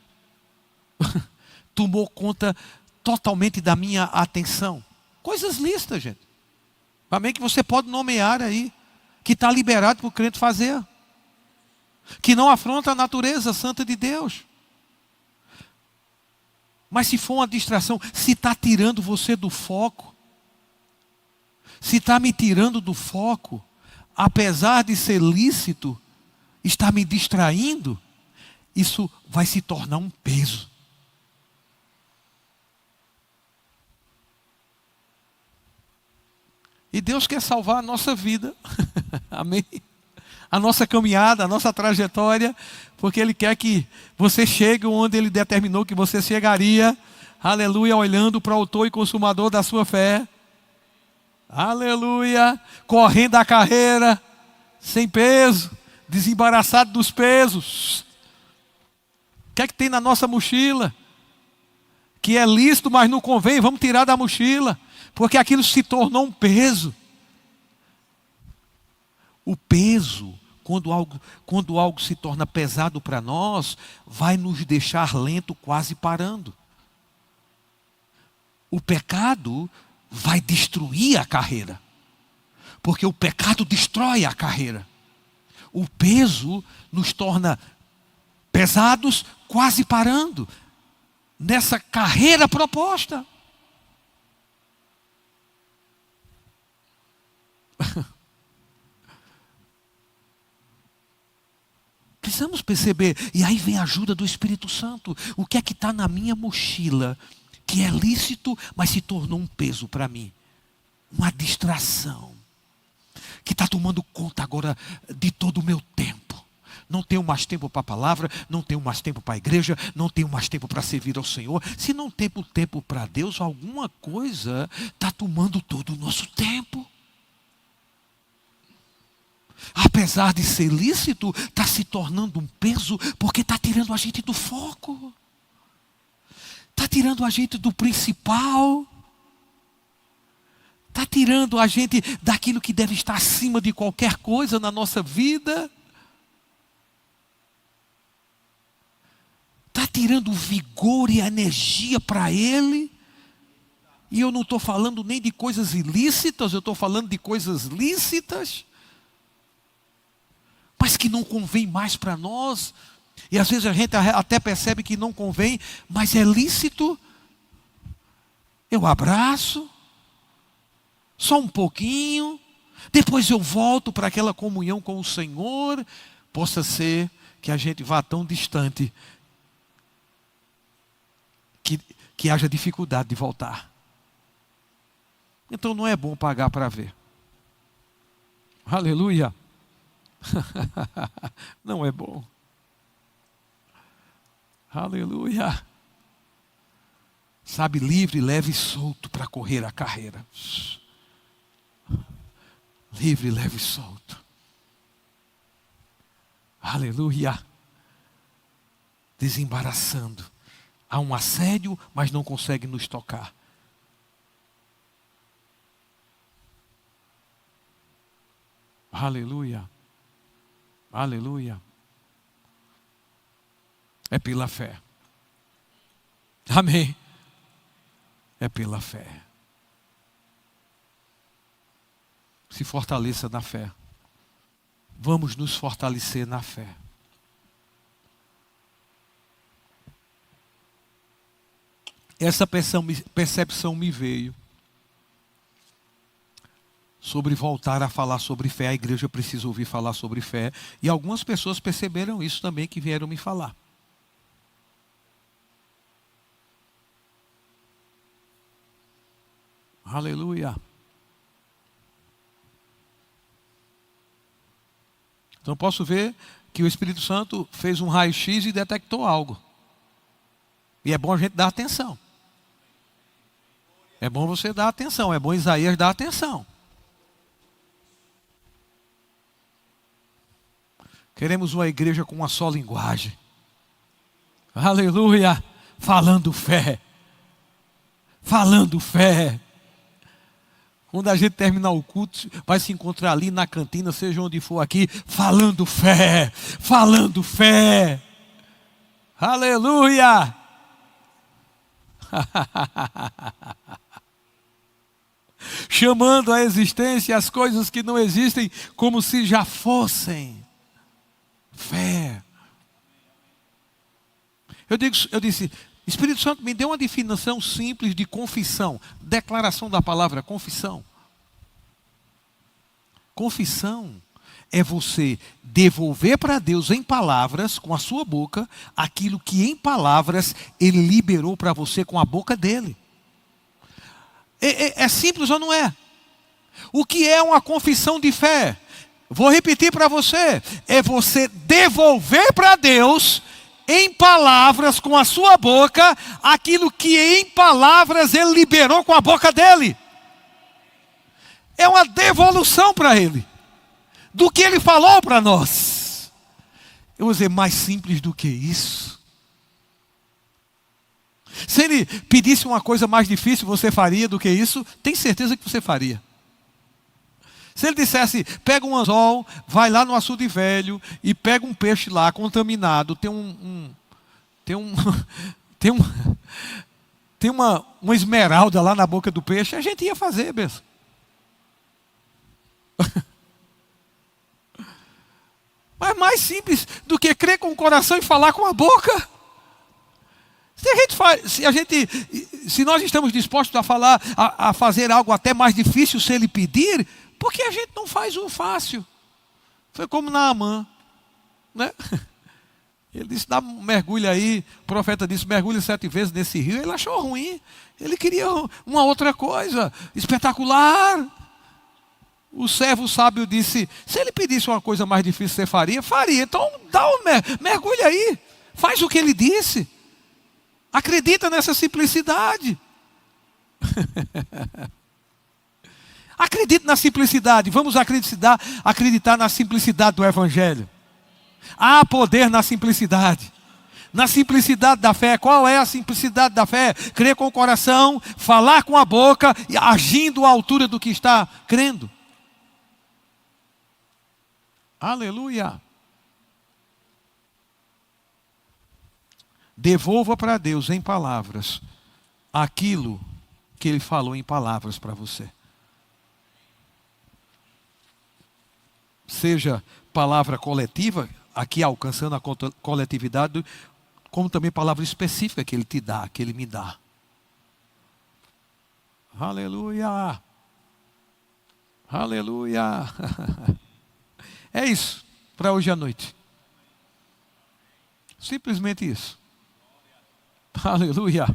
Tomou conta totalmente da minha atenção. Coisas lícitas, gente. Amém? Que você pode nomear aí. Que está liberado para o crente fazer. Que não afronta a natureza santa de Deus. Mas se for uma distração, se está tirando você do foco, se está me tirando do foco, apesar de ser lícito, está me distraindo, isso vai se tornar um peso. E Deus quer salvar a nossa vida, amém? A nossa caminhada, a nossa trajetória, porque Ele quer que você chegue onde Ele determinou que você chegaria, aleluia, olhando para o autor e consumador da sua fé, aleluia, correndo a carreira, sem peso, desembaraçado dos pesos. O que é que tem na nossa mochila? Que é lícito, mas não convém, vamos tirar da mochila, porque aquilo se tornou um peso. O peso, quando algo se torna pesado para nós, vai nos deixar lento, quase parando. O pecado vai destruir a carreira, porque o pecado destrói a carreira. O peso nos torna pesados, quase parando nessa carreira proposta. Precisamos perceber, e aí vem a ajuda do Espírito Santo. O que é que está na minha mochila, que é lícito, mas se tornou um peso para mim? Uma distração, que está tomando conta agora de todo o meu tempo. Não tenho mais tempo para a palavra, não tenho mais tempo para a igreja, não tenho mais tempo para servir ao Senhor. Se não tenho tempo para Deus, alguma coisa está tomando todo o nosso tempo. Apesar de ser lícito, está se tornando um peso, porque está tirando a gente do foco. Está tirando a gente do principal. Está tirando a gente daquilo que deve estar acima de qualquer coisa na nossa vida. Está tirando o vigor e a energia para Ele. E eu não estou falando nem de coisas ilícitas, eu estou falando de coisas lícitas, mas que não convém mais para nós. E às vezes a gente até percebe que não convém, mas é lícito. Eu abraço, só um pouquinho, depois eu volto para aquela comunhão com o Senhor. Possa ser que a gente vá tão distante que haja dificuldade de voltar. Então não é bom pagar para ver. Aleluia. Não é bom. Aleluia. Sabe, livre, leve e solto para correr a carreira. Livre, leve e solto. Aleluia. Desembaraçando. Há um assédio, mas não consegue nos tocar. Aleluia. Aleluia. É pela fé. Amém. É pela fé. Se fortaleça na fé. Vamos nos fortalecer na fé. Essa percepção me veio sobre voltar a falar sobre fé. A igreja precisa ouvir falar sobre fé. E algumas pessoas perceberam isso também, que vieram me falar. Aleluia. Então posso ver que o Espírito Santo fez um raio-x e detectou algo. E é bom a gente dar atenção. É bom você dar atenção. É bom Isaías dar atenção. Queremos uma igreja com uma só linguagem. Aleluia. Falando fé. Falando fé. Quando a gente terminar o culto, vai se encontrar ali na cantina, seja onde for aqui, falando fé. Falando fé. Aleluia. Chamando à existência as coisas que não existem como se já fossem. Fé. Eu disse, Espírito Santo, me dê uma definição simples de confissão. Declaração da palavra confissão. Confissão é você devolver para Deus em palavras, com a sua boca, aquilo que em palavras Ele liberou para você com a boca dele. É simples ou não é? O que é uma confissão de fé? Vou repetir para você. É você devolver para Deus, em palavras, com a sua boca, aquilo que em palavras Ele liberou com a boca dele. É uma devolução para Ele, do que Ele falou para nós. Eu vou dizer, mais simples do que isso. Se Ele pedisse uma coisa mais difícil, você faria do que isso? Tem certeza que você faria. Se Ele dissesse, pega um anzol, vai lá no açude velho e pega um peixe lá contaminado, tem uma esmeralda lá na boca do peixe, a gente ia fazer, benção. Mas mais simples do que crer com o coração e falar com a boca. Se nós estamos dispostos a falar, a fazer algo até mais difícil se Ele pedir, por que a gente não faz o fácil? Foi como Naamã, né? Ele disse, dá um mergulho aí, o profeta disse, mergulhe 7 vezes nesse rio. Ele achou ruim, ele queria uma outra coisa, espetacular. O servo sábio disse, se ele pedisse uma coisa mais difícil, você faria? Faria, então dá um mergulho aí, faz o que ele disse. Acredita nessa simplicidade. Acredite na simplicidade. Vamos acreditar na simplicidade do Evangelho. Há poder na simplicidade. Na simplicidade da fé. Qual é a simplicidade da fé? Crer com o coração, falar com a boca, e agindo à altura do que está crendo. Aleluia. Devolva para Deus em palavras aquilo que Ele falou em palavras para você. Seja palavra coletiva, aqui alcançando a coletividade, como também palavra específica que Ele te dá, que Ele me dá. Aleluia! Aleluia! É isso para hoje à noite. Simplesmente isso. Aleluia!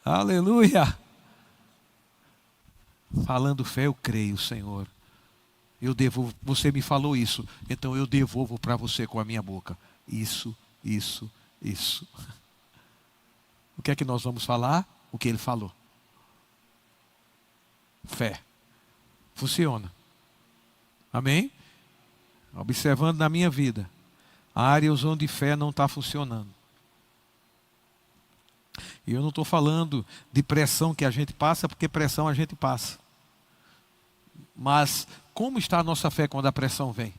Aleluia! Falando fé, eu creio, Senhor. Eu devolvo, você me falou isso, então eu devolvo para você com a minha boca. Isso. O que é que nós vamos falar? O que Ele falou. Fé. Funciona. Amém? Observando na minha vida, áreas onde fé não está funcionando. E eu não estou falando de pressão que a gente passa, porque pressão a gente passa. Mas como está a nossa fé quando a pressão vem?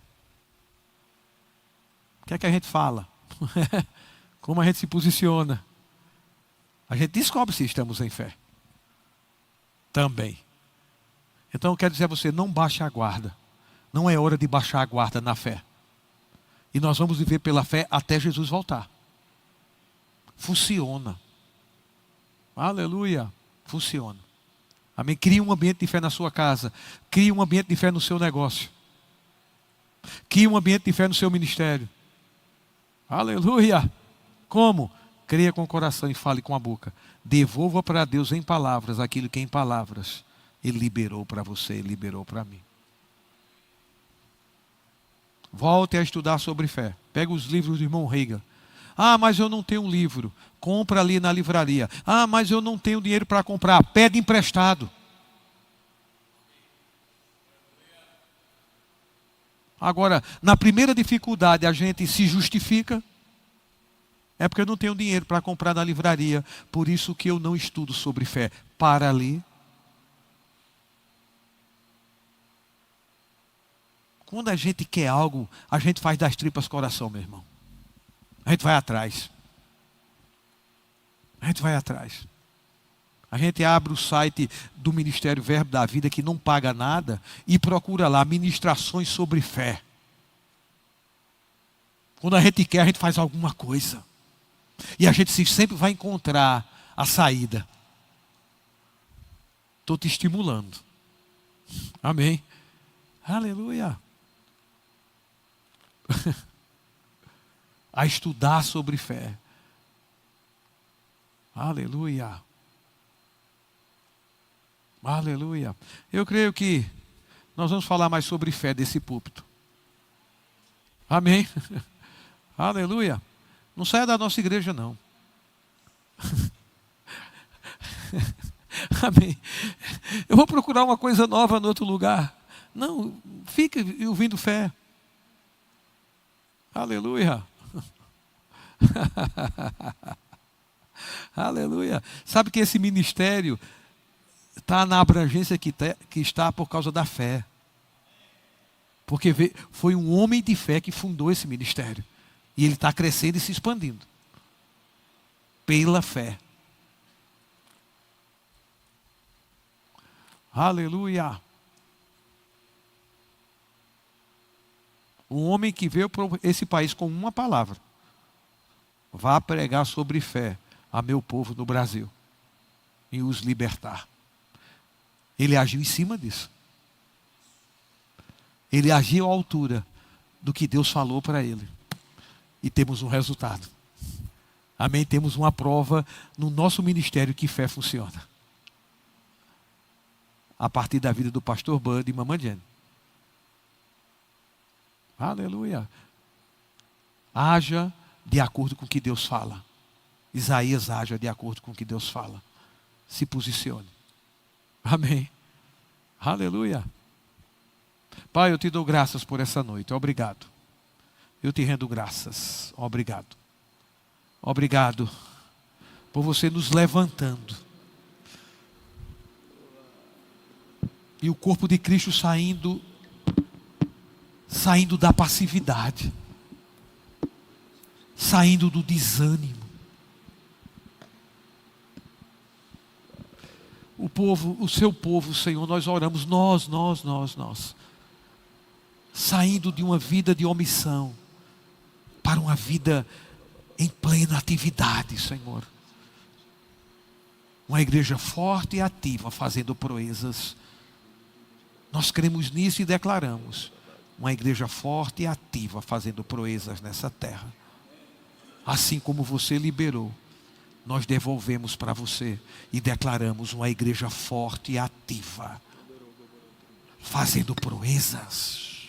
O que é que a gente fala? Como a gente se posiciona? A gente descobre se estamos em fé. Também. Então eu quero dizer a você, não baixe a guarda. Não é hora de baixar a guarda na fé. E nós vamos viver pela fé até Jesus voltar. Funciona. Aleluia. Funciona. Amém? Crie um ambiente de fé na sua casa. Crie um ambiente de fé no seu negócio. Crie um ambiente de fé no seu ministério. Aleluia. Como? Creia com o coração e fale com a boca. Devolva para Deus em palavras aquilo que em palavras Ele liberou para você, Ele liberou para mim. Volte a estudar sobre fé. Pega os livros do irmão Reagan. Ah, mas eu não tenho um livro. Compra ali na livraria. Ah, mas eu não tenho dinheiro para comprar. Pede emprestado. Agora, na primeira dificuldade, a gente se justifica. É porque eu não tenho dinheiro para comprar na livraria. Por isso que eu não estudo sobre fé. Para ali. Quando a gente quer algo, a gente faz das tripas coração, meu irmão. A gente vai atrás. A gente vai atrás. A gente abre o site do Ministério Verbo da Vida, que não paga nada, e procura lá ministrações sobre fé. Quando a gente quer, a gente faz alguma coisa. E a gente sempre vai encontrar a saída. Estou te estimulando. Amém. Aleluia. A estudar sobre fé. Aleluia. Aleluia. Eu creio que nós vamos falar mais sobre fé desse púlpito. Amém. Aleluia. Não saia da nossa igreja, não. Amém. Eu vou procurar uma coisa nova em outro lugar. Não, fique ouvindo fé. Aleluia. Aleluia. Sabe que esse ministério está na abrangência que está por causa da fé. Porque foi um homem de fé que fundou esse ministério. E ele está crescendo e se expandindo. Pela fé. Aleluia. Um homem que veio para esse país com uma palavra. Vá pregar sobre fé a meu povo no Brasil. E os libertar. Ele agiu em cima disso. Ele agiu à altura do que Deus falou para ele. E temos um resultado. Amém? Temos uma prova no nosso ministério que fé funciona. A partir da vida do pastor Bud e mamãe Jenny. Aleluia. Haja de acordo com o que Deus fala. Isaías haja de acordo com o que Deus fala. Se posicione. Amém. Aleluia. Pai, eu te dou graças por essa noite. Obrigado. Eu te rendo graças. Obrigado. Obrigado por você nos levantando. E o corpo de Cristo saindo da passividade. Saindo do desânimo. O seu povo, Senhor, nós oramos, nós. Saindo de uma vida de omissão para uma vida em plena atividade, Senhor. Uma igreja forte e ativa, fazendo proezas. Nós cremos nisso e declaramos. Uma igreja forte e ativa, fazendo proezas nessa terra. Assim como você liberou, nós devolvemos para você e declaramos uma igreja forte e ativa, fazendo proezas.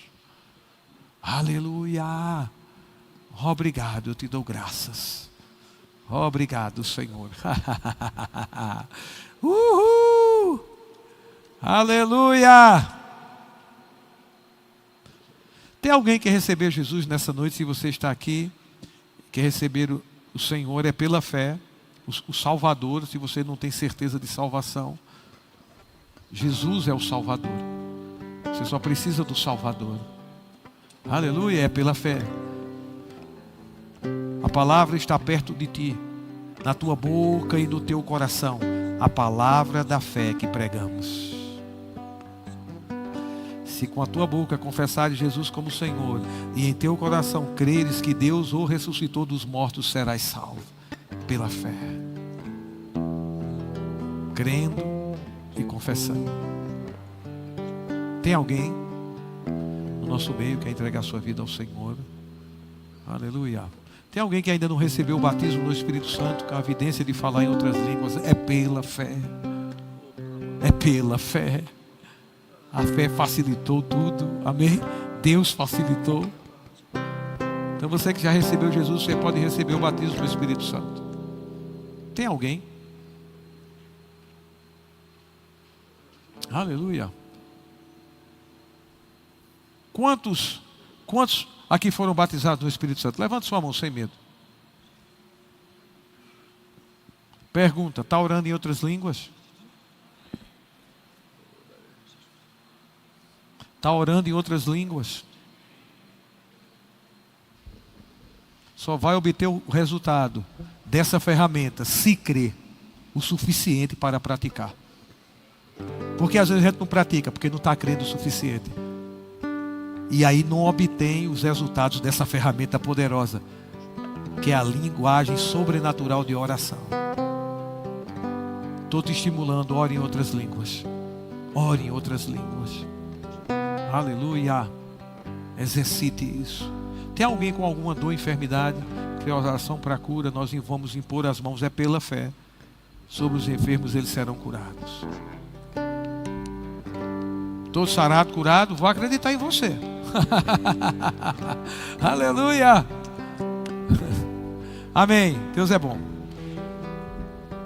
Aleluia. Obrigado, eu te dou graças. Obrigado, Senhor. Uhul. Aleluia. Tem alguém que receber Jesus nessa noite? Se você está aqui, quer receber o Senhor, é pela fé. O Salvador, se você não tem certeza de salvação. Jesus é o Salvador. Você só precisa do Salvador. Aleluia, é pela fé. A palavra está perto de ti, na tua boca e no teu coração. A palavra da fé que pregamos. Se com a tua boca confessares Jesus como Senhor e em teu coração creres que Deus o ressuscitou dos mortos, serás salvo. Pela fé. Crendo e confessando. Tem alguém no nosso meio que quer entregar sua vida ao Senhor? Aleluia. Tem alguém que ainda não recebeu o batismo no Espírito Santo, com a evidência de falar em outras línguas? É pela fé. É pela fé. A fé facilitou tudo. Amém? Deus facilitou. Então você que já recebeu Jesus, você pode receber o batismo do Espírito Santo. Tem alguém? Aleluia. Quantos aqui foram batizados no Espírito Santo? Levante sua mão sem medo. Pergunta, está orando em outras línguas? Está orando em outras línguas? Só vai obter o resultado dessa ferramenta se crer o suficiente para praticar. Porque às vezes a gente não pratica, porque não está crendo o suficiente. E aí não obtém os resultados dessa ferramenta poderosa. que é a linguagem sobrenatural de oração. Estou te estimulando, ore em outras línguas. Ore em outras línguas. Aleluia. Exercite isso. Tem alguém com alguma dor, enfermidade? Que a oração para cura, nós vamos impor as mãos, é pela fé. Sobre os enfermos eles serão curados. Todo sarado, curado, vou acreditar em você. Aleluia. Amém. Deus é bom.